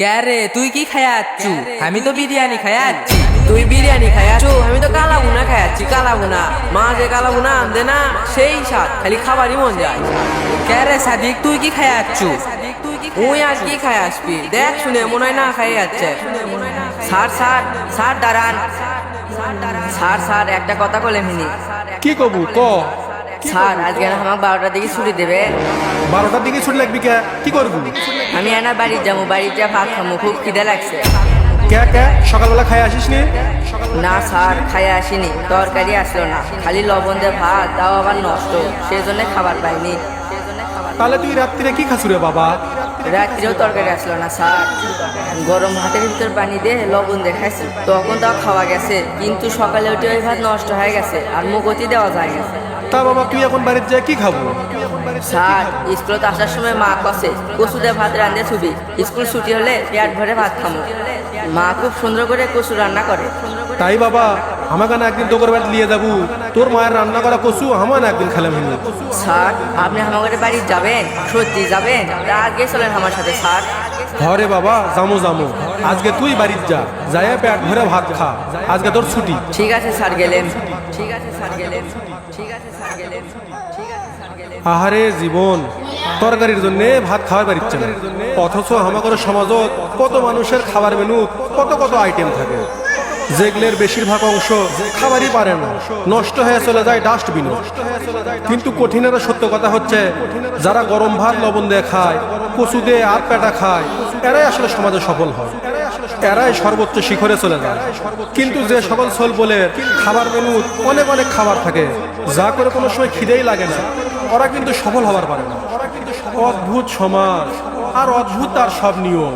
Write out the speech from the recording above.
क्या रे তুই কি খায়া আচ্ছু? আমি তো বিরিয়ানি খায়া আছি। তুই বিরিয়ানি খাইয়াছু, আমি তো কালা ভুনা খাইয়াছি। কালা ভুনা মা যে কালা ভুনা আনতে না, সেই স্বাদ, খালি খাবারই মন যায়। क्या रे সাদিক তুই কি খায়া আচ্ছু? তুই আর কি খাই আসবি? দেখ শুনে মনে হয় না খাই যাচ্ছে। স্যার স্যার স্যার দাঁড়ান। স্যার স্যার একটা কথা বলে মিনি। কি কবু ক স্যার আজকে না আমাকে 12টার দিকে ছুটি দেবে। 12টার দিকে ছুটি লাগবি কে? কি করবি? আমি এনার বাড়ি যাবো, বাড়িতে যা ভাত খামো, খুব খিদে লাগছে। কে কে সকালবেলা খাই আসিস নি? না স্যার খাই আসিনি, তরকারি আসলো না, খালি লবণ দিয়ে ভাত, তাও আবার নষ্ট, সেই জন্য খাবার পাইনি। তাহলে তুই রাত্রিরে কি খাসু রে বাবা? রাত্রিও তরকারি আসলো না স্যার। গরম ভাতের ভিতর পানি দিয়ে লবণ দিয়ে খাইছি, তখন তাও খাওয়া গেছে, কিন্তু সকালে উঠে ওই ভাত নষ্ট হয়ে গেছে, আর মুখতি দেওয়া যায় গেছে। তা বাবা তুই এখন বাড়িতে যায় কি খাবো? স্যার স্কুলত আসার সময় মা কষে কচু দিয়ে ভাত রান্ধে ছুবি, স্কুল ছুটি হলে পেট ভরে ভাত খামো। মা খুব সুন্দর করে কচু রান্না করে। তাই বাবা আমাকে না একদিন তোর বাড়ি নিয়ে যাবো, তোর মায়ের রান্না করা কচু আমার না একদিন খেলাম হিনি। স্যার আপনি আমাদের বাড়ি যাবেন? সত্যি যাবেন? আগে চলেন আমার সাথে স্যার। ঘরে বাবা জামো জামো, আজকে তুই বাড়িতে যা, যাই পেট ভরে ভাত খা, আজকে তোর ছুটি। ঠিক আছে স্যার গেলেন। ঠিক আছে স্যার গেলেন। ঠিক আছে স্যার গেলেন। ঠিক আছে স্যার গেলেন। আহারে জীবন, তরকারির জন্য ভাত খাওয়ার পারিচ্ছে না, অথচ আমাদের সমাজত কত মানুষের খাবার মেনু, কত কত আইটেম থাকে, যেগুলোর বেশিরভাগ অংশ খাবারই পারে না, নষ্ট হয়ে চলে যায় ডাস্টবিনে। কিন্তু কঠিনের সত্য কথা হচ্ছে, যারা গরম ভাত লবণ দিয়ে খায়, কচু দিয়ে আর পেটা খায়, এরাই আসলে সমাজে সফল হয়, এরাই সর্বোচ্চ শিখরে চলে যায়। কিন্তু যে সকল সোল বলে খাবার মেনু অনেক অনেক খাবার থাকে, যা করে কোনো সময় খিদেই লাগে না, ওরা কিন্তু সফল হবার পারে না। অদ্ভুত সমাজ আর অদ্ভুত তার সব নিয়ম।